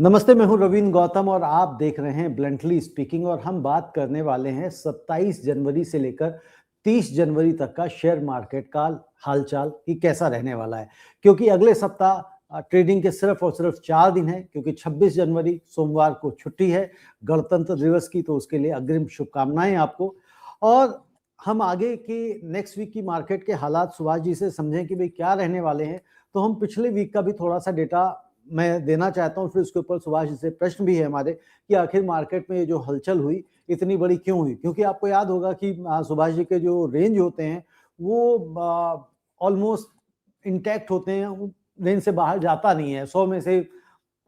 नमस्ते, मैं हूं रवीन गौतम और आप देख रहे हैं ब्लंटली स्पीकिंग। और हम बात करने वाले हैं 27 जनवरी से लेकर 30 जनवरी तक का शेयर मार्केट का हालचाल कि कैसा रहने वाला है। क्योंकि अगले सप्ताह ट्रेडिंग के सिर्फ और सिर्फ 4 दिन है, क्योंकि 26 जनवरी सोमवार को छुट्टी है गणतंत्र दिवस की, तो उसके लिए अग्रिम शुभकामनाएं आपको। और हम आगे की नेक्स्ट वीक की मार्केट के हालात सुभाष जी से समझें कि भाई क्या रहने वाले हैं। तो हम पिछले वीक का भी थोड़ा सा डेटा मैं देना चाहता हूँ, फिर उसके ऊपर सुभाष जी से प्रश्न भी है हमारे कि आखिर मार्केट में ये जो हलचल हुई इतनी बड़ी क्यों हुई। क्योंकि आपको याद होगा कि सुभाष जी के जो रेंज होते हैं वो ऑलमोस्ट इंटैक्ट होते हैं, रेंज से बाहर जाता नहीं है। 100 में से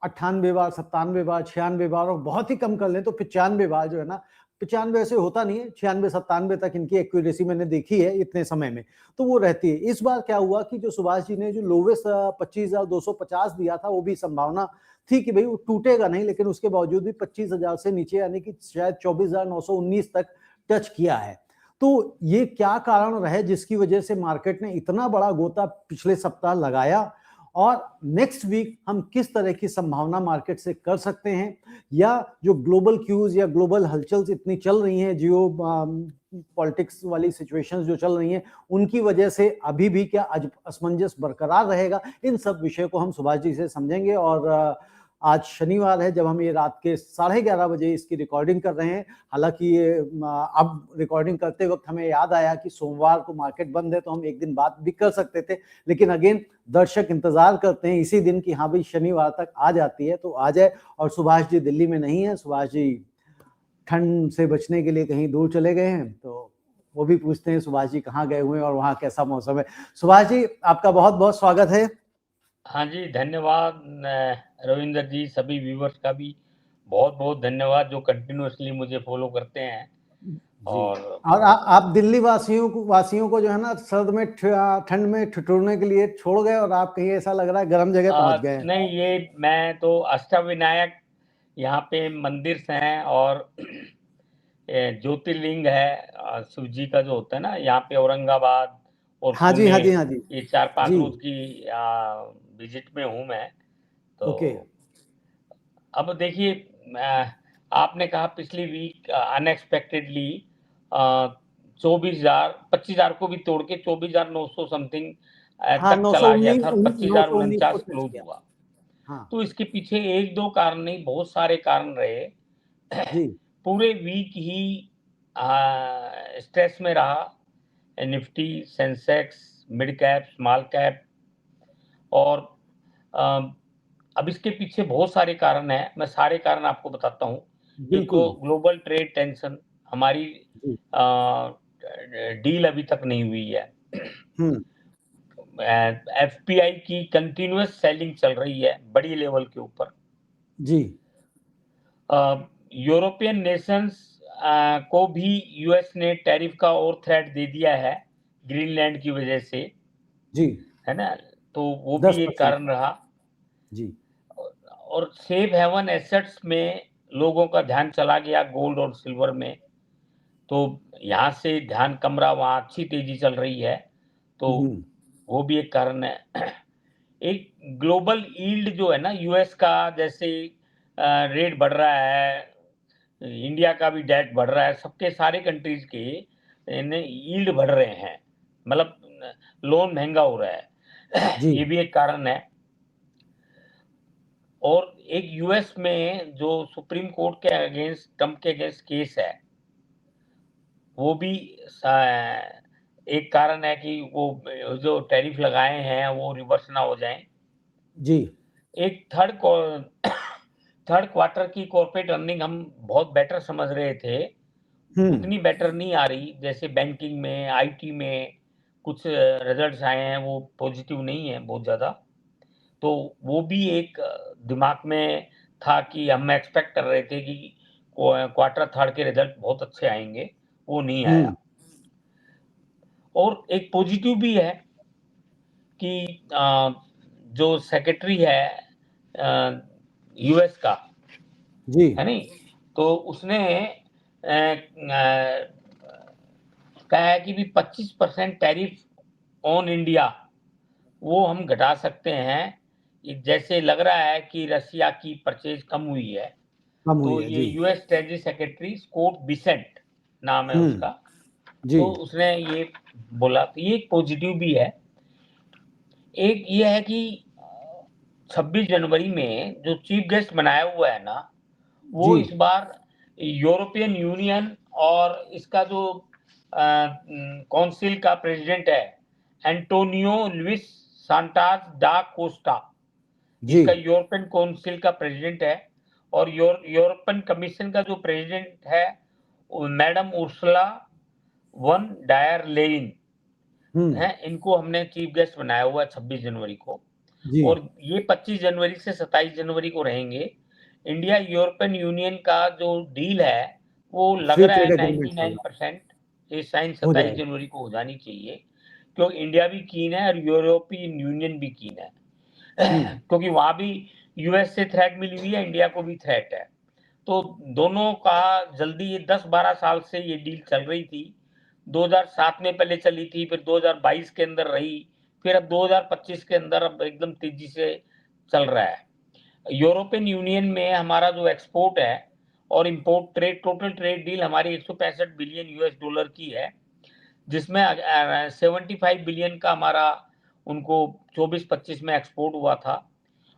98 बार, 97 बार, 96 बार, और बहुत ही कम कर लें तो 95 बार जो है ना, 95 ऐसे होता नहीं है, 96-97 तक इनकी एक्यूरेसी मैंने देखी है इतने समय में, तो वो रहती है। इस बार क्या हुआ कि जो सुभाष जी ने जो लोवेस्ट 25,250 दिया था, वो भी संभावना थी कि भाई वो टूटेगा नहीं, लेकिन उसके बावजूद भी 25,000 से नीचे यानी कि शायद 24,919 तक टच किया है। तो ये क्या कारण रहे जिसकी वजह से मार्केट ने इतना बड़ा गोता पिछले सप्ताह लगाया, और नेक्स्ट वीक हम किस तरह की संभावना मार्केट से कर सकते हैं, या जो ग्लोबल क्यूज या ग्लोबल हलचल इतनी चल रही हैं, जियो पॉलिटिक्स वाली सिचुएशंस जो चल रही हैं, उनकी वजह से अभी भी क्या असमंजस बरकरार रहेगा। इन सब विषय को हम सुभाष जी से समझेंगे। और आज शनिवार है जब हम ये रात के 11:30 बजे इसकी रिकॉर्डिंग कर रहे हैं। हालांकि ये अब रिकॉर्डिंग करते वक्त हमें याद आया कि सोमवार को मार्केट बंद है, तो हम एक दिन बात भी कर सकते थे, लेकिन अगेन दर्शक इंतजार करते हैं इसी दिन की, हाँ भाई शनिवार तक आ जाती है तो आ जाए। और सुभाष जी दिल्ली में नहीं है, सुभाष जी ठंड से बचने के लिए कहीं दूर चले गए हैं, तो वो भी पूछते हैं सुभाष जी कहाँ गए हुए हैं और वहाँ कैसा मौसम है। सुभाष जी आपका बहुत बहुत स्वागत है। हाँ जी, धन्यवाद रविंदर जी, सभी व्यूवर्स का भी बहुत बहुत धन्यवाद जो कंटिन्यूअसली मुझे फॉलो करते हैं। जी। और आप दिल्ली वासियों को जो है ना सर्द में ठंड में ठिठुरने के लिए छोड़ गए, और आप कहीं ऐसा लग रहा है गर्म जगह पहुंच गए हैं। नहीं, ये मैं तो अष्टविनायक यहाँ पे मंदिर हैं और ज्योतिर्लिंग है शिव जी का जो होता है ना, यहाँ पे औरंगाबाद और हाँ जी, पुणे, हाँ जी, हाँ जी। ये 4-5 जी। रोज की विजिट में हूँ मैं। तो ओके। अब देखिए, आपने कहा पिछली वीक अनएक्सपेक्टेडली 25,000 को भी तोड़ के 24,900 समथिंग हाँ, तक चला गया 919 था, 919 को 25,049 टच क्लोज किया। हुआ। हाँ तो इसके पीछे 1-2 कारण नहीं, बहुत सारे कारण रहे। जी। पूरे वीक ही स्ट्रेस में रहा Nifty, Sensex, mid cap, small cap. और अब इसके पीछे बहुत सारे कारण हैं, मैं सारे कारण आपको बताता हूँ। एक बिल्कुल। तो ग्लोबल ट्रेड टेंशन, हमारी जी। डील अभी तक नहीं हुई है। हम्म। एफपीआई की कंटिन्यूअस सेलिंग चल रही है बड़ी लेवल के ऊपर। जी। यूरोपियन नेशंस को भी यूएस ने टैरिफ का और थ्रेट दे दिया है ग्रीनलैंड की वजह से, जी। है ना, तो वो भी एक 10%। कारण रहा। जी। और सेफ हेवन एसेट्स में लोगों का ध्यान चला गया गोल्ड और सिल्वर में, तो यहाँ से ध्यान कम रहा, वहाँ अच्छी तेजी चल रही है, तो हम्म। वो भी एक कारण है। एक ग्लोबल यील्ड जो है ना, यूएस का जैसे रेट बढ़ रहा है, इंडिया का भी डेट बढ़ रहा है, सबके सारे कंट्रीज के यील्ड बढ़ रहे हैं, मतलब लोन महंगा हो रहा है। जी। ये भी एक कारण है। और एक यूएस में जो सुप्रीम कोर्ट के अगेंस्ट, ट्रंप के अगेंस्ट केस है, वो भी एक कारण है कि वो जो टैरिफ लगाए हैं वो रिवर्स ना हो जाएं। जी। एक थर्ड क्वार्टर की कॉर्पोरेट अर्निंग हम बहुत बेटर समझ रहे थे, हम्म। उतनी बेटर नहीं आ रही। जैसे बैंकिंग में, आईटी में कुछ रिजल्ट्स आए हैं, वो पॉजिटिव नहीं है बहुत ज़्यादा। तो वो भी एक दिमाग में था कि हम एक्सपेक्ट कर रहे थे कि क्वार्टर थर्ड के रिजल्ट बहुत अच्छे आएंगे, वो नहीं आया। हम्म। और एक पॉजिटिव भी है कि जो सेक्रेटरी है यूएस का, जी। है नहीं, तो उसने कहा है कि भी 25% टैरिफ ऑन इंडिया वो हम घटा सकते हैं जैसे लग रहा है कि रसिया की परचेज कम हुई है, कम तो हुई है ये जी। US treasury secretary Scott Bessent नाम है उसका, जी तो उसने ये बोला, तो ये पॉजिटिव भी है। एक ये है कि 26 जनवरी में जो चीफ गेस्ट बनाया हुआ है ना, वो जी इस बार यूरोपियन यूनियन और इसका जो काउंसिल का प्रेसिडेंट है एंटोनियो लुइस सांटास डा कोस्टा, जी इसका यूरोपियन काउंसिल का प्रेसिडेंट है। और यूरोपियन कमीशन का जो प्रेसिडेंट है मैडम उर्सुला वन डायर लेइन है, इनको हमने चीफ गेस्ट बनाया हुआ है 26 जनवरी को। जी और ये 25 जनवरी से 27 जनवरी को रहेंगे। इंडिया यूरोपियन यूनियन का जो डील है वो लग फ्री रहा ट्रेड है एग्रीमेंट होगा, 99% ये साइन हो 27 जाएगा। जनवरी को हो जानी चाहिए, क्योंकि इंडिया भी कीन है और यूरोपियन यूनियन भी कीन है। क्योंकि वहां भी यूएस से थ्रेट मिली हुई है, इंडिया को भी थ्रेट है, तो दोनों का जल्दी, ये 10-12 साल से ये डील चल रही थी। 2007 में पहले चली थी, फिर 2022 के अंदर रही, फिर अब 2025 के अंदर अब एकदम तेजी से चल रहा है। यूरोपियन यूनियन में हमारा जो एक्सपोर्ट है और import trade, total trade deal हमारी 165 बिलियन यूएस डॉलर की है, जिसमें 75 बिलियन का हमारा उनको 24-25 में एक्सपोर्ट हुआ था,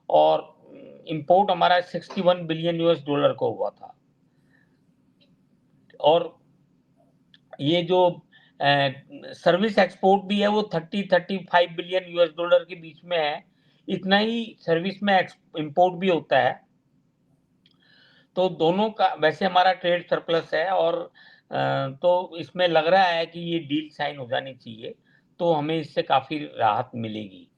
और इंपोर्ट हमारा 61 बिलियन यूएस डॉलर को हुआ था। और ये जो सर्विस एक्सपोर्ट भी है वो 30-35 बिलियन यूएस डॉलर के बीच में है, इतना ही सर्विस में इंपोर्ट भी होता है। तो दोनों का वैसे हमारा ट्रेड सरप्लस है, और तो इसमें लग रहा है कि ये डील साइन हो जानी चाहिए, तो हमें इससे काफी राहत मिलेगी,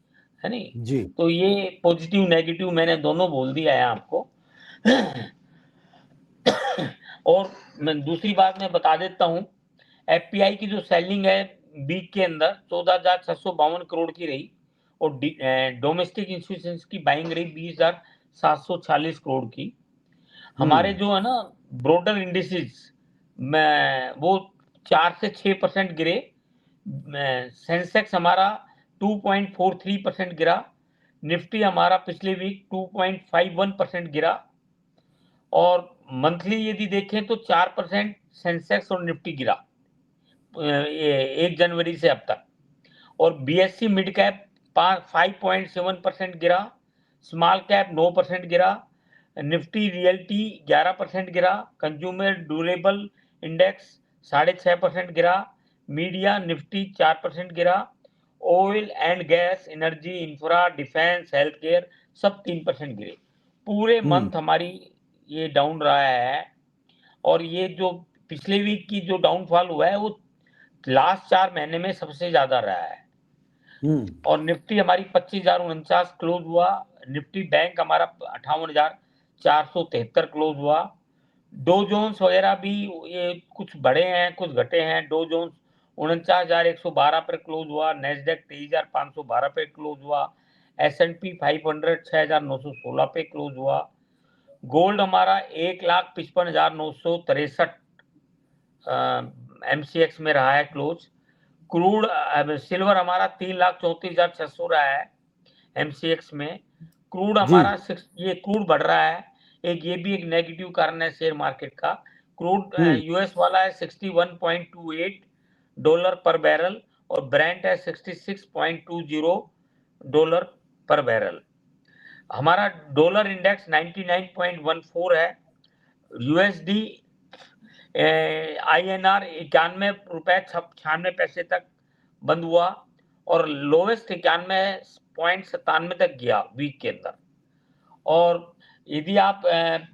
है नहीं। जी तो ये पॉजिटिव नेगेटिव मैंने दोनों बोल दिया है आपको। और मैं दूसरी बात मैं बता देता हूँ, एफपीआई की जो सेलिंग है वीक के अंदर 14,652 करोड़ की रही, और डोमेस्टिक इंस्टीट्यूशंस की बाइंग रही 20,746 करोड़ की। हमारे जो है ना ब्रोडर इंडिसेस में वो 4 से 6% गिरे। सेंसेक्स हमारा 2.43% गिरा। निफ्टी हमारा पिछले वीक 2.51% गिरा। और मंथली यदि देखें तो 4% सेंसेक्स और निफ्टी गिरा 1 जनवरी से अब तक। और बीएससी मिड कैप 5.7% गिरा, स्मॉल कैप 9% गिरा, निफ्टी रियल्टी 11% गिरा, कंज्यूमर ड्यूरेबल इंडेक्स 6.5% गिरा, मीडिया निफ्टी 4% गिरा, oil and gas, energy, infra, defence, health care सब 3% गिरे। पूरे मंथ हमारी ये डाउन रहा है। और ये जो पिछले वीक की जो डाउनफॉल हुआ है वो लास्ट 4 महीने में सबसे ज्यादा रहा है। और निफ्टी हमारी 25,049 क्लोज हुआ। निफ्टी बैंक हमारा 58,473 क्लोज हुआ। डो जोन्स वगैरह भी ये कुछ बढ़े हैं कुछ घटे हैं। डो जोन्स 49,112 पर क्लोज हुआ। नेस्डेक 23,512 पे क्लोज हुआ। S&P 500 6,916 पे क्लोज हुआ। गोल्ड हमारा 1,55,963 MCX में रहा है क्लोज। क्रूड सिल्वर हमारा 3,34,600 रहा है MCX में। क्रूड जी हमारा ये क्रूड बढ़ रहा है, एक ये भी एक नेगेटिव कारण है शेयर मार्केट का। क्रूड यूएस वाला है 61.28 डॉलर पर बैरल, और ब्रेंट है 66.20 डॉलर पर बैरल। हमारा डॉलर इंडेक्स 99.14 है। यूएसडी INR 91.96 तक बंद हुआ, और लोवेस्ट 91.97 तक गया वीक के अंदर। और यदि आप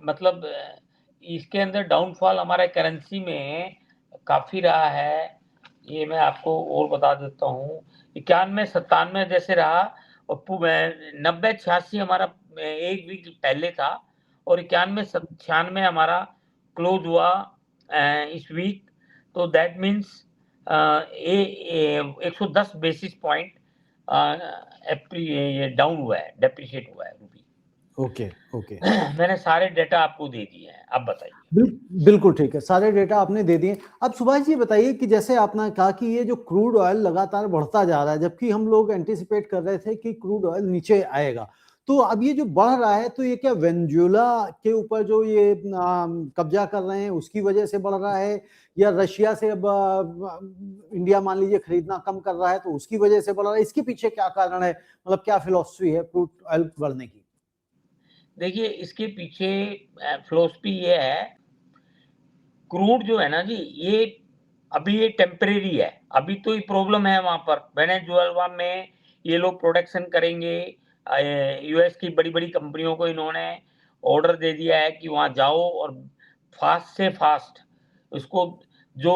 मतलब इसके अंदर डाउनफॉल हमारे करेंसी में काफी रहा है, ये मैं आपको और बता देता हूँ। 91-97 जैसे रहा, और 90-86 हमारा एक वीक पहले था, और 91-96 हमारा क्लोज हुआ इस वीक। तो that means 110 basis point down हुआ है, डेप्रिशिएट हुआ है रूपी। ओके ओके मैंने सारे डेटा आपको दे दिए हैं, अब बताइए। बिल्कुल ठीक है, सारे डेटा आपने दे दिए। अब सुभाष जी बताइए कि जैसे आपने कहा कि ये जो क्रूड ऑयल लगातार बढ़ता जा रहा है, जबकि हम लोग एंटिसिपेट कर रहे थे कि क्रूड ऑयल नीचे आएगा, तो अब ये जो बढ़ रहा है, तो ये क्या वेनेजुएला के ऊपर जो ये कब्जा कर रहे हैं उसकी वजह से बढ़ रहा है, या रशिया से अब इंडिया मान लीजिए खरीदना कम कर रहा है तो उसकी वजह से बढ़ रहा है? इसके पीछे क्या कारण है, मतलब क्या फिलॉसफी है क्रूड ऑयल बढ़ने की? देखिए, इसके पीछे फिलॉसफी ये है, क्रूड जो है ना जी, ये अभी ये टेम्परेरी है। अभी तो ये प्रॉब्लम है वहाँ पर वेनेजुएला में, ये लोग प्रोडक्शन करेंगे। यूएस की बड़ी-बड़ी कंपनियों को इन्होंने ऑर्डर दे दिया है कि वहाँ जाओ और फास्ट से फास्ट उसको जो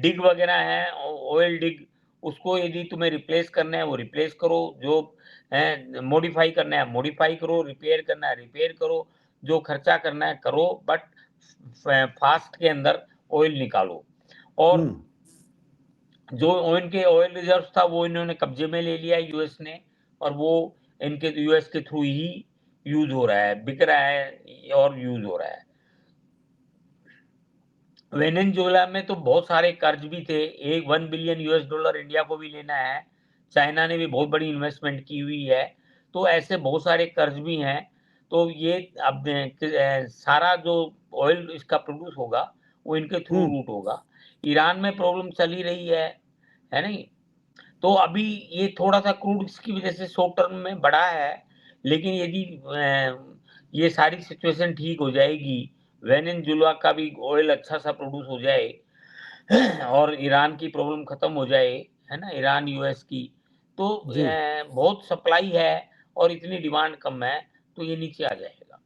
डिग वगैरह है, ऑयल डिग, उसको यदि तुम्हें रिप्लेस करना है वो रिप्लेस करो, जो है मॉडिफाई करना है मॉडिफाई करो, रिपेयर करना है रिपेयर करो, जो खर्चा करना है करो, बट फास्ट के अंदर ऑयल निकालो। और जो इनके ऑयल रिजर्व था वो इन्होंने कब्जे में ले लिया यूएस ने, और वो इनके यूएस के थ्रू ही यूज हो रहा है, बिक रहा है और यूज हो रहा है। वेनेजुएला में तो बहुत सारे कर्ज भी थे, एक $1 बिलियन इंडिया को भी लेना है, चाइना ने भी बहुत बड़ी इन्वेस्टमेंट की हुई है, तो ऐसे बहुत सारे कर्ज भी हैं। तो ये अब सारा जो ऑयल इसका प्रोड्यूस होगा वो इनके थ्रू रूट होगा। ईरान में प्रॉब्लम चल ही रही है नहीं? तो अभी ये थोड़ा-सा क्रूड की वजह से शॉर्ट टर्म में बढ़ा है, लेकिन यदि ये सारी सिचुएशन ठीक हो जाएगी, वेनेजुएला का भी ऑयल अच्छा-सा प्रोड्यूस हो जाए और ईरान की प्रॉब्लम खत्म हो जाए, है ना? ईरान यूएस की, तो जी, बहुत सप्लाई है और इतनी डिमांड कम है, तो ये नीचे आ जाएगा।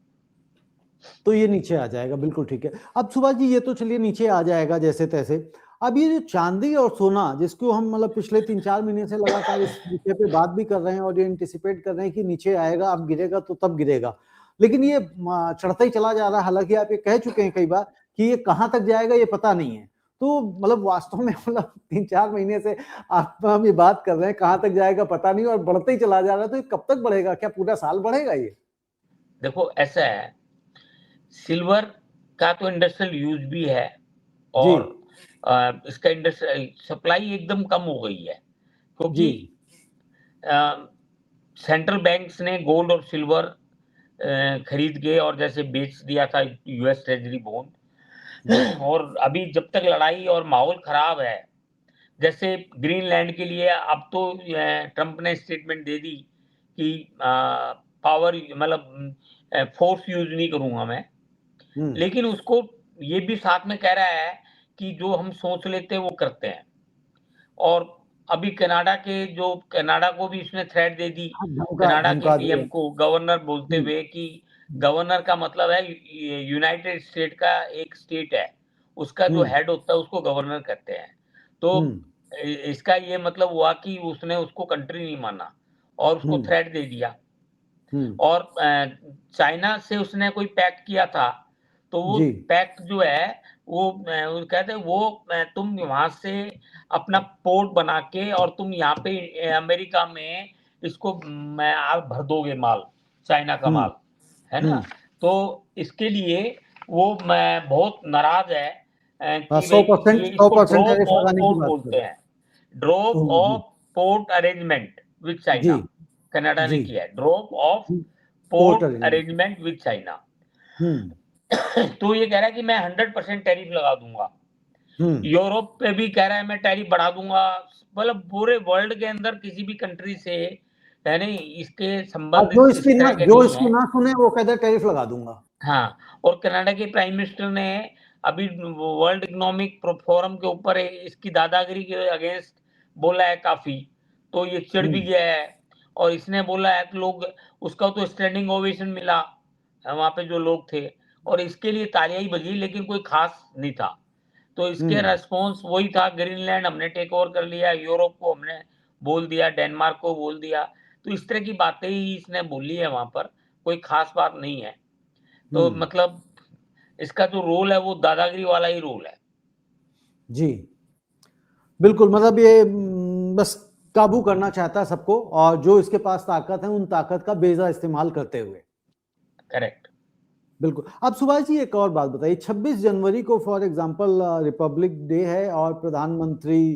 तो ये नीचे आ जाएगा, बिल्कुल ठीक है। अब सुभाष जी, ये तो चलिए नीचे आ जाएगा जैसे तैसे। अब ये जो चांदी और सोना, जिसको हम मतलब पिछले 3-4 महीने से लगातार इस विषय पे बात भी कर रहे हैं और ये एंटिसिपेट कर रहे हैं कि नीचे आएगा, अब गिरेगा तो तब गिरेगा, लेकिन ये चढ़ता ही चला जा रहा है। हालांकि आप ये कह चुके हैं कई बार कि ये कहाँ तक जाएगा ये पता नहीं है, तो मतलब वास्तव में मतलब 3-4 महीने से आप हम ये बात कर रहे हैं, कहाँ तक जाएगा पता नहीं, और बढ़ते ही चला जा रहा है, तो ये कब तक बढ़ेगा? क्या पूरा साल बढ़ेगा ये? देखो ऐसा है, सिल्वर का तो इंडस्ट्रियल यूज़ भी है जी, और इसका इंडस्ट्रियल सप्लाई एकदम कम हो गई है, जी, क्योंकि अ, सेंट्रल बैंक्स ने गोल्ड और सिल्वर खरीद के और जैसे बेच दिया था यूएस ट्रेजरी हम्म, बॉन्ड और अभी जब तक लड़ाई और माहौल खराब है, जैसे ग्रीनलैंड के लिए अब तो ट्रंप ने स्टेटमेंट दे दी कि पावर मतलब फोर्स यूज नहीं करूंगा मैं, हम्म, लेकिन उसको ये भी साथ में कह रहा है कि जो हम सोच लेते हैं वो करते हैं। और अभी कनाडा को भी इसने थ्रेट दे दी, हाँ, धमका कनाडा के धमका दिया। पीएम को, गवर्नर बोलते हम्म, हुए कि गवर्नर का मतलब है यूनाइटेड स्टेट का एक स्टेट है, उसका जो हम्म, हेड होता है उसको गवर्नर कहते हैं। तो हम्म, इसका ये मतलब हुआ कि उसने उसको कंट्री नहीं माना और उसको हम्म, थ्रेट दे दिया। हम्म, और चाइना से उसने कोई पैक्ट किया था, तो वो जी, पैक्ट जो है वो कहते हैं वो तुम वहाँ से अपना पोर्ट बना के और तुम यहाँ पे अमेरिका में इसको मैं आप भर दोगे माल, चाइना का हम्म, माल, है ना? हम्म, तो इसके लिए वो मैं बहुत नाराज़ है हाँ, कि सौ भई परसेंट ये सौ इसको परसेंट ड्रॉप टैरिफ ऑफ लगाने की पोर्ट बात कर बोलते रहे हैं। ड्रॉप हैं। जी, ऑफ पोर्ट अरेंजमेंट विथ जी, चाइना, कनाडा ने जी, किया है, drop off port port arrangement. Arrangement with China. हम्म, तो ये कह रहा है कि मैं 100% टैरिफ लगा दूँगा। हम्म, यूरोप पे भी कह रहा है मैं टैरिफ बढ़ा दूँगा। मतलब पूरे वर्ल्ड के अंदर किसी भी कंट्री से यानी इसके अब संबंध इस तरह के जो नहीं इसकी हैं। ना सुने वो कहते हैं टैरिफ लगा दूंगा। हाँ, और कनाडा के प्राइम मिनिस्टर ने अभी वर्ल्ड इकोनॉमिक फोरम के ऊपर इसकी दादागिरी के अगेंस्ट बोला है काफ़ी, तो ये चिढ़ भी हम्म, गया है और इसने बोला है कि लोग उसका तो स्टैंडिंग ओवेशन मिला वहाँ पे जो लोग थे और इसके लिए तालियाँ ही बजी लेकिन कोई ख़ास नहीं था। तो इसके हम्म, रिस्पॉन्स वही था, ग्रीनलैंड हमने टेक ओवर कर लिया, यूरोप को हमने बोल दिया, डेनमार्क को बोल दिया। तो इस तरह की बातें ही इसने बोली है वहाँ पर, कोई ख़ास बात नहीं है। तो हम्म, मतलब इसका जो रोल है वो दादागिरी वाला ही रोल है। जी, बिल्कुल, मतलब ये बस काबू करना चाहता है सबको, और जो इसके पास ताकत है उन ताकत का बेजा इस्तेमाल करते हुए। करेक्ट। बिल्कुल। अब सुभाष जी एक और बात बताइए, 26 जनवरी को फॉर एग्जांपल रिपब्लिक डे है और प्रधानमंत्री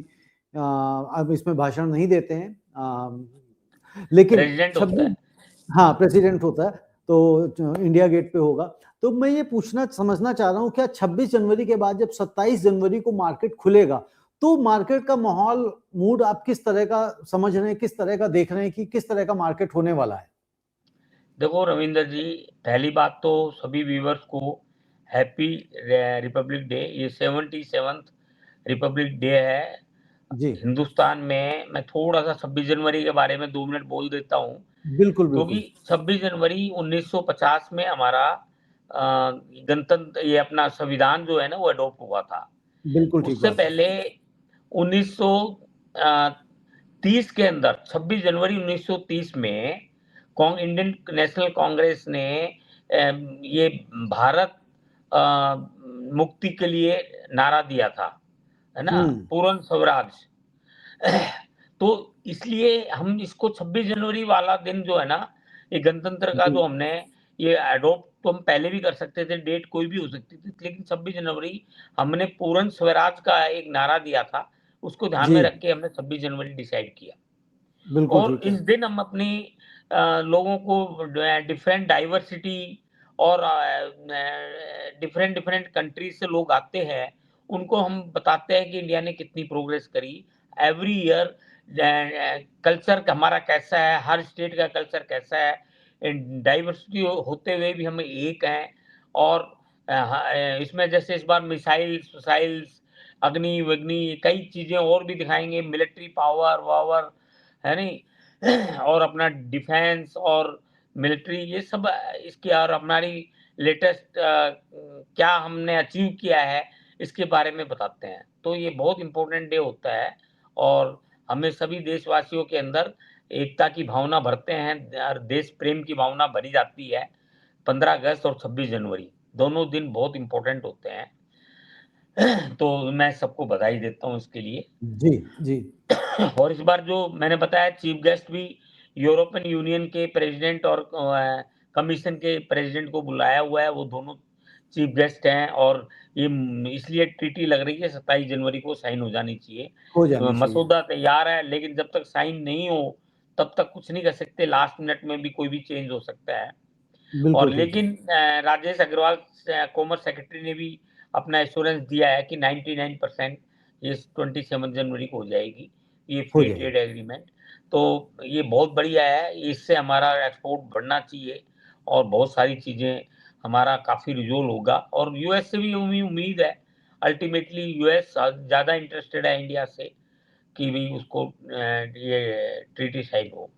अब इसमें भाषण नहीं देते हैं, लेकिन प्रेज़िडेंट होता 26 है। हाँ, प्रेसिडेंट होता है, तो इंडिया गेट पे होगा। तो मैं ये समझना चाह रहा हूँ, क्या 26 जनवरी के बाद जब 27 जनवरी को मार्केट खुलेगा, तो मार्केट का माहौल, मूड आप किस तरह का समझ रहे हैं, किस तरह का देख रहे हैं कि किस तरह का मार्केट होने वाला है? देखो रविंद्र जी, पहली बात तो सभी व्यूअर्स को हैप्पी रिपब्लिक डे। ये 77th रिपब्लिक डे है जी, हिंदुस्तान में। मैं थोड़ा-सा 26 जनवरी के बारे में 2 मिनट बोल देता हूँ, बिल्कुल, क्योंकि बिल्कुल। 26 जनवरी 1950 में हमारा ये अपना संविधान जो है ना, वो एडॉप्ट हुआ था। बिल्कुल ठीक उससे बात है। पहले 1930 के अंदर 26 जनवरी 1930 में इंडियन नेशनल कांग्रेस ने ये भारत मुक्ति के लिए नारा दिया था, है ना? हुँ, पूर्ण स्वराज। तो इसलिए हम इसको 26 जनवरी वाला दिन जो है ना, ये गणतंत्र का जी, जो हमने ये एडॉप्ट तो हम पहले भी कर सकते थे, डेट कोई भी हो सकती थी, लेकिन 26 जनवरी हमने पूर्ण स्वराज का एक नारा दिया था, उसको ध्यान जी, में रख के हमने 26 जनवरी डिसाइड किया। बिल्कुल और ठीक इस है। दिन हम अपनी लोगों को डिफरेंट डाइवर्सिटी और डिफरेंट डिफरेंट कंट्रीज से लोग आते हैं, उनको हम बताते हैं कि इंडिया ने कितनी प्रोग्रेस करी। एवरी ईयर कल्चर हमारा कैसा है, हर स्टेट का कल्चर कैसा है, डाइवर्सिटी होते हुए भी हम एक हैं। और इसमें जैसे इस बार मिसाइल्स वसाइल्स, अग्नि वग्नि कई चीजें और भी दिखाएंगे, मिलिट्री पावर वावर, है नहीं? और अपना डिफेंस और मिलिट्री ये सब इसकी, और हमारी लेटेस्ट क्या हमने अचीव किया है, इसके बारे में बताते हैं। तो ये बहुत इम्पोर्टेंट डे होता है और हमें सभी देशवासियों के अंदर एकता की भावना भरते हैं और देश प्रेम की भावना भरी जाती है। 15 अगस्त और 26 जनवरी दोनों दिन बहुत इम्पोर्टेंट होते हैं। तो मैं सबको बधाई देता हूँ इसके लिए। जी, जी। और इस बार जो मैंने बताया, चीफ गेस्ट भी यूरोपियन यूनियन के प्रेसिडेंट और कमीशन के प्रेसिडेंट को बुलाया हुआ है, वो दोनों चीफ गेस्ट हैं। और ये इसलिए ट्रीटी लग रही है 27 जनवरी को साइन हो जानी चाहिए। हो जानी चाहिए। मसौदा तैयार है, लेकिन जब तक साइन नहीं हो तब तक कुछ नहीं कर सकते, लास्ट मिनट में भी कोई भी चेंज हो सकता है। और बिल्कुल ठीक है। लेकिन राजेश अग्रवाल कॉमर्स सेक्रेटरी ने भी अपना एश्योरेंस दिया है कि 99% ये 27 जनवरी को हो जाएगी, ये हो फ्री जाएगी। Trade agreement. तो ये बहुत बढ़िया है, इससे हमारा एक्सपोर्ट बढ़ना चाहिए और बहुत सारी चीज़ें हमारा काफ़ी रिजोल्व होगा। और यूएस से भी उम्मीद है, अल्टीमेटली यूएस ज़्यादा इंटरेस्टेड है इंडिया से कि भी उसको ये ट्रीटी साइन हो।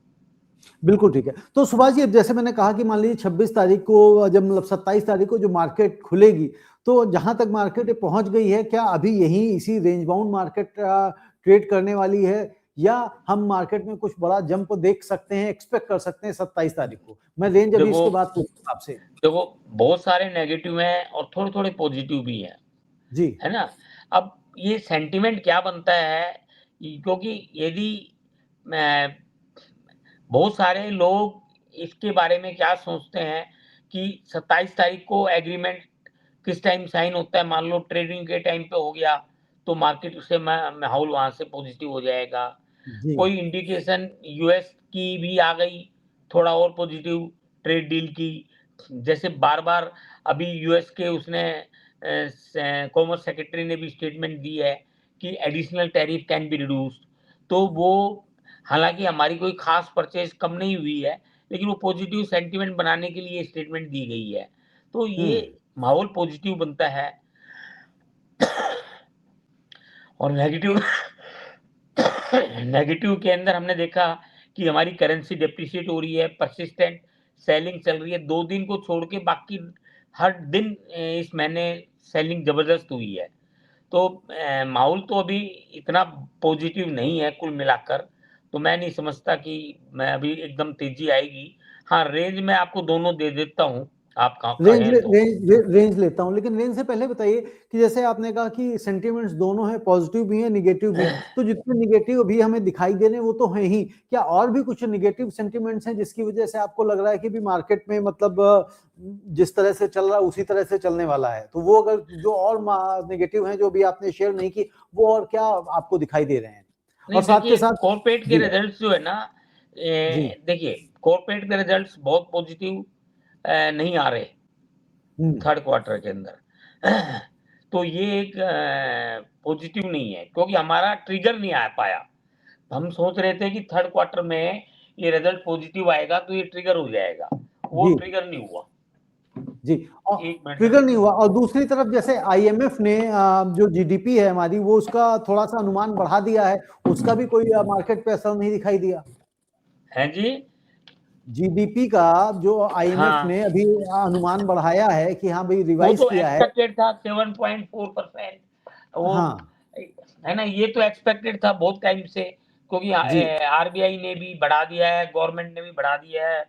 बिल्कुल ठीक है। तो सुभाष जी, अब जैसे मैंने कहा कि मान लीजिए 26 तारीख को, जब मतलब 27 तारीख को जो मार्केट खुलेगी, तो जहां तक मार्केट पहुंच गई है, क्या अभी यही इसी रेंज बाउंड मार्केट ट्रेड करने वाली है, या हम मार्केट में कुछ बड़ा जंप देख सकते हैं, एक्सपेक्ट कर सकते हैं 27 तारीख को? मैं रेंज अभी देखो इसके बाद पूछूंगा आपसे। देखो बहुत सारे नेगेटिव हैं और थोड़े-थोड़े पॉजिटिव भी हैं, जी, है ना? अब ये सेंटिमेंट क्या बनता है, क्योंकि यदि मैं बहुत सारे लोग इसके बारे में क्या सोचते हैं कि 27 तारीख को एग्रीमेंट किस टाइम साइन होता है, मान लो ट्रेडिंग के टाइम पे हो गया, तो मार्केट से माहौल वहाँ से पॉजिटिव हो जाएगा। जी, कोई इंडिकेशन यूएस की भी आ गई, थोड़ा और पॉजिटिव ट्रेड डील की। जैसे बार-बार अभी यूएस के उसने कॉमर्स सेक्रेटरी ने भी स्टेटमेंट दी है कि additional tariff can be reduced. तो वो, हालाँकि हमारी कोई ख़ास परचेज़ कम नहीं हुई है, लेकिन वो पॉजिटिव सेंटिमेंट बनाने के लिए स्टेटमेंट दी गई है। तो ये हम्म, माहौल पॉजिटिव बनता है। और नेगेटिव नेगेटिव के अंदर हमने देखा कि हमारी करेंसी डेप्रिशिएट हो रही है, परसिस्टेंट सेलिंग चल रही है। 2 दिन को छोड़ के बाकी हर दिन इस महीने सेलिंग ज़बरदस्त हुई है। तो माहौल तो अभी इतना पॉजिटिव नहीं है कुल मिलाकर, तो मैं नहीं समझता कि मैं अभी एकदम तेज़ी आएगी। हाँ, रेंज मैं आपको दोनों दे देता हूँ, आप कहें तो। रेंज लेता हूँ, लेकिन रेंज से पहले बताइए कि जैसे आपने कहा कि सेंटिमेंट्स दोनों हैं, पॉजिटिव भी हैं, नेगेटिव भी। तो जितने नेगेटिव भी हमें दिखाई दे रहे हैं वो तो हैं ही, क्या और भी कुछ नेगेटिव सेंटिमेंट्स हैं जिसकी वजह से आपको लग रहा है कि भी मार्केट में मतलब जिस तरह से चल रहा है उसी तरह से चलने वाला है? तो वो अगर जो और नेगेटिव हैं जो भी आपने शेयर नहीं की, वो और क्या आपको दिखाई दे रहे हैं? और नहीं साथ के देखिए, साथ कॉर्पोरेट के जी, रिजल्ट्स जो है ना, जी। देखिए कॉर्पोरेट के रिजल्ट्स बहुत पॉजिटिव नहीं आ रहे हम्म। थर्ड क्वार्टर के अंदर। तो ये एक पॉजिटिव नहीं है क्योंकि हमारा ट्रिगर नहीं आ पाया। हम सोच रहे थे कि थर्ड क्वार्टर में ये रिजल्ट पॉजिटिव आएगा तो ये ट्रिगर हो जाएगा, वो जी ट्रिगर नहीं हुआ। जी। और एक मिनट ट्रिगर में नहीं हुआ, और दूसरी तरफ जैसे आईएमएफ ने जो जीडीपी है हमारी, वो उसका थोड़ा सा अनुमान बढ़ा दिया है, उसका भी कोई मार्केट पे असर नहीं दिखाई दिया। है जी। जीडीपी का जो आईएमएफ हाँ, ने अभी अनुमान बढ़ाया है कि हाँ भाई वो रिवाइज तो किया है। एक्सपेक्टेड था 7.4%। वो हाँ है ना, ये तो एक्सपेक्टेड था बहुत टाइम से क्योंकि जी। आरबीआई ने भी बढ़ा दिया है, गवर्नमेंट ने भी बढ़ा दिया है।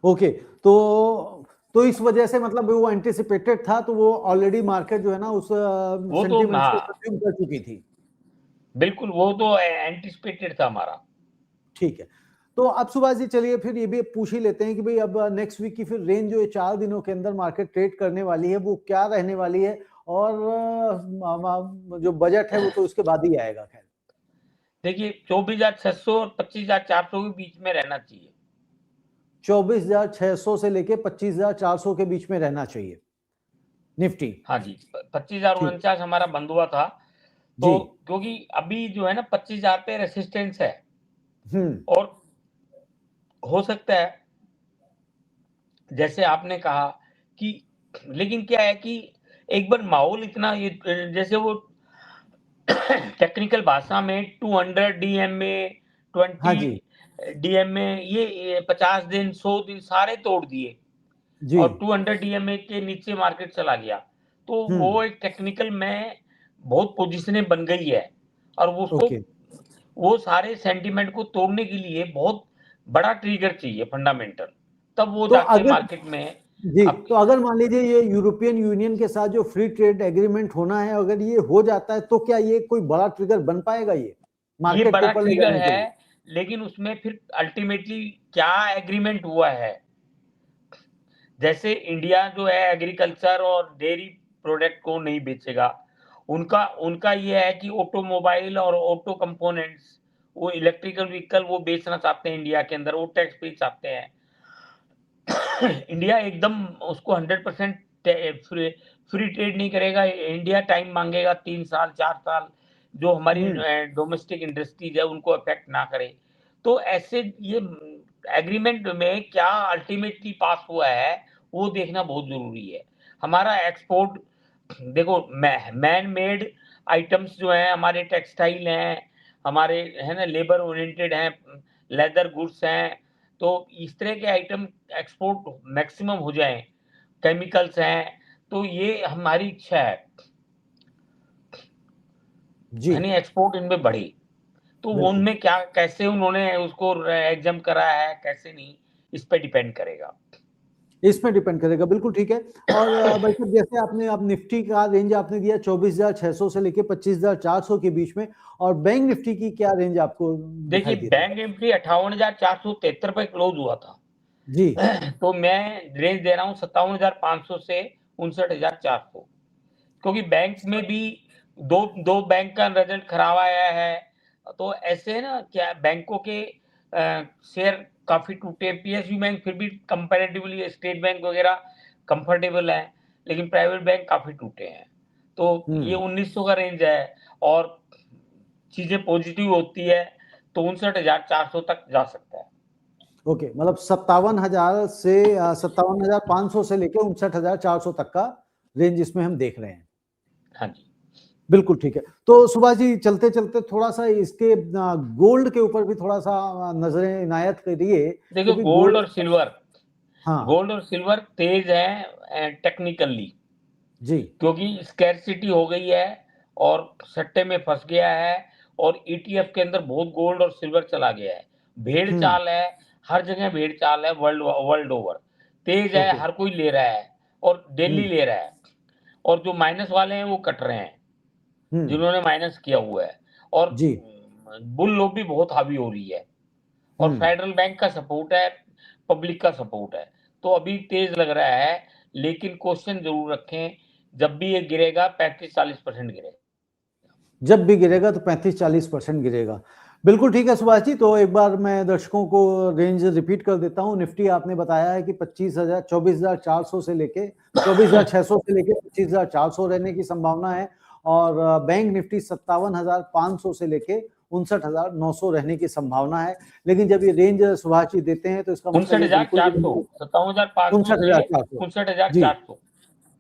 ओके, तो इस वजह से मतलब वो एंटिसिपेटेड था, तो वो ऑलरेडी मार्केट जो है ना उस वो तो सेंटिमेंट्स को हाँ, कंज्यूम कर चुकी थी। बिल्कुल वो तो एंटिसिपेटेड था हमारा। ठीक है, तो अब सुभाष जी चलिए फिर ये भी पूछ ही लेते हैं कि भाई अब नेक्स्ट वीक की फिर रेंज जो ये 4 दिनों के अंदर मार्केट ट्रेड करने वाली है वो क्या रहने वाली है, और जो बजट है वो तो उसके बाद ही आएगा। खैर देखिए 24,600 और 25,400 के बीच में रहना चाहिए। 24,600 से लेके 25,400 के बीच में रहना चाहिए निफ्टी। हाँ जी, 25,049 हमारा बंद हुआ था। जी। तो क्योंकि अभी जो है ना 25,000 पे रेसिस्टेंस है हम्म। और हो सकता है जैसे आपने कहा कि, लेकिन क्या है कि एक बार माहौल इतना ये जैसे वो टेक्निकल भाषा में 200 डीएमए, हाँ 20 जी। डीएमए, ये 50 दिन 100 दिन सारे तोड़ दिए जी। और 200 डीएमए के नीचे मार्केट चला गया। तो हम्म। वो एक टेक्निकल में बहुत पोजीशनें बन गई है और वो उसको ओके, वो सारे सेंटीमेंट को तोड़ने के लिए बहुत बड़ा ट्रिगर चाहिए फंडामेंटल, तब वो तो जाके अगर मार्केट में जी, अब तो अगर मान लीजिए ये यूरोपियन यूनियन के साथ जो फ्री ट्रेड एग्रीमेंट होना है, अगर ये हो जाता है तो क्या ये कोई बड़ा ट्रिगर बन पाएगा ये ये मार्केट को बड़ा ऊपर ले ट्रिगर जाने के है, लिए? लेकिन उसमें फिर अल्टीमेटली क्या एग्रीमेंट हुआ है। जैसे इंडिया जो है एग्रीकल्चर और डेयरी प्रोडक्ट को नहीं बेचेगा, उनका उनका ये है कि ऑटोमोबाइल और ऑटो कंपोनेंट्स, वो इलेक्ट्रिकल व्हीकल वो बेचना चाहते हैं इंडिया के अंदर, वो टैक्स पे चाहते हैं। इंडिया एकदम उसको 100% फ्री ट्रेड नहीं करेगा। इंडिया टाइम मांगेगा 3 साल 4 साल, जो हमारी हम्म। डोमेस्टिक इंडस्ट्रीज है उनको अफेक्ट ना करे। तो ऐसे ये एग्रीमेंट में क्या अल्टीमेटली पास हुआ है वो देखना बहुत जरूरी है। हमारा एक्सपोर्ट देखो, मैन मेड आइटम्स जो हैं हमारे, टेक्सटाइल हैं हमारे, है ना, लेबर ओरिएंटेड हैं, लेदर गुड्स हैं, तो इस तरह के आइटम एक्सपोर्ट मैक्सिमम हो जाएं, केमिकल्स हैं, तो ये हमारी इच्छा जी। है नहीं, एक्सपोर्ट इनमें बढ़े। तो बिल्कुल, उनमें क्या कैसे उन्होंने उसको एग्जाम करा है कैसे नहीं, इस पे डिपेंड करेगा। इसमें डिपेंड करेगा, बिल्कुल ठीक है। और भाई साहब जैसे आपने अब निफ्टी का रेंज आपने दिया 24,600 से लेके 25,400 के बीच में, और बैंक निफ्टी की क्या रेंज आपको देखिए दिखाई दे रही है? बैंक निफ्टी 58,473 पे क्लोज हुआ था। जी। तो मैं रेंज दे रहा हूँ 57,500 से 59,400, क्योंकि बैंक में भी दो दो बैंक का रिजल्ट खराब आया है। तो ऐसे ना क्या बैंकों के शेयर काफी टूटे। पीएसयू बैंक फिर भी कंपैरेटिवली स्टेट बैंक वगैरह कंफर्टेबल है, लेकिन प्राइवेट बैंक काफी टूटे हैं। तो ये हम्म। 1900 का रेंज है और चीजें पॉजिटिव होती है तो 59,400 तक जा सकता है। ओके, मतलब 57,000 से 57,500 से लेके 59,400 तक का रेंज इसमें हम देख रहे हैं। हाँ जी। बिल्कुल ठीक है। तो सुभाष जी चलते चलते थोड़ा सा इसके गोल्ड के ऊपर भी थोड़ा सा नजरें इनायत करिए, देखो क्योंकि गोल्ड। हाँ। गोल्ड और सिल्वर तेज है टेक्निकली, जी। क्योंकि स्कैरसिटी हो गई है और सट्टे में फंस गया है और ईटीएफ के अंदर बहुत गोल्ड और सिल्वर चला गया है। भेड़ हम्म। चाल है, हर जगह भेड़ चाल है, वर्ल्ड वर्ल्ड ओवर तेज है, ओके। हर कोई ले रहा है और डेली हम्म। ले रहा है। और जो माइनस वाले हैं वो कट रहे हैं, हम्म। जिन्होंने माइनस किया हुआ है। और जी। बुल लो भी बहुत हावी हो रही है और हम्म। फेडरल बैंक का सपोर्ट है, पब्लिक का सपोर्ट है। तो अभी तेज लग रहा है, लेकिन क्वेश्चन जरूर रखें, जब भी ये गिरेगा 35-40% गिरेगा। जब भी गिरेगा तो 35-40% गिरेगा। बिल्कुल ठीक है सुभाष जी, तो एक बार मैं दर्शकों को रेंज रिपीट कर देता हूँ। निफ्टी आपने बताया है कि 24,400 से लेके 24,600 से लेके 25,400 रहने की संभावना है, और बैंक निफ्टी 57,500 से लेके 59,900 रहने की संभावना है। लेकिन जब ये रेंज सुभाष जी देते हैं तो इसका मतलब ये बिल्कुल भी 59,400, 57,500 से 59,400 जी, 59,400।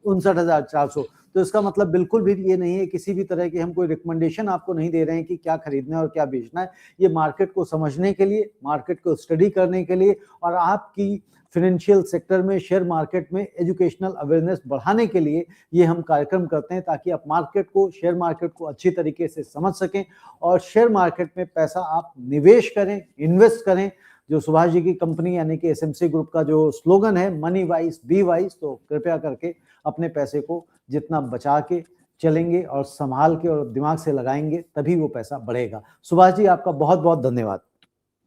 59,400। तो इसका मतलब बिल्कुल भी ये नहीं है, किसी भी तरह की हम कोई रिकमेंडेशन आपको नहीं दे रहे हैं कि क्या खरीदना है और क्या बेचना है। ये मार्केट को समझने के लिए, मार्केट को स्टडी करने के लिए और आपकी फाइनेंशियल सेक्टर में, शेयर मार्केट में एजुकेशनल अवेयरनेस बढ़ाने के लिए ये हम कार्यक्रम करते हैं, ताकि आप मार्केट को, शेयर मार्केट को अच्छी तरीके से समझ सकें और शेयर मार्केट में पैसा आप निवेश करें, इन्वेस्ट करें। जो सुभाष जी की कंपनी यानी कि एसएमसी ग्रुप का जो स्लोगन है, मनी वाइज बी वाइज, तो कृपया करके अपने पैसे को जितना बचा के चलेंगे और संभाल के और दिमाग से लगाएंगे, तभी वो पैसा बढ़ेगा। सुभाष जी, आपका बहुत बहुत धन्यवाद।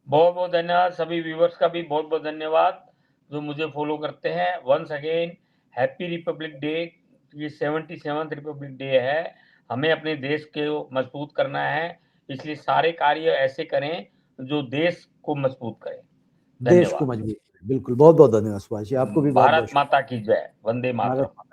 बहुत बहुत धन्यवाद। सभी व्यूवर्स का भी बहुत बहुत धन्यवाद जो मुझे फॉलो करते हैं। Once again happy republic day. ये 77th रिपब्लिक डे है। हमें अपने देश को मजबूत करना है, इसलिए सारे कार्य ऐसे करें जो देश को मजबूत करें। देश को धन्यवाद। मजबूत करें। बिल्कुल, बहुत बहुत धन्यवाद सुभाष जी, आपको भी बहुत भारत बहुत माता की जय। वंदे भारत मातरम।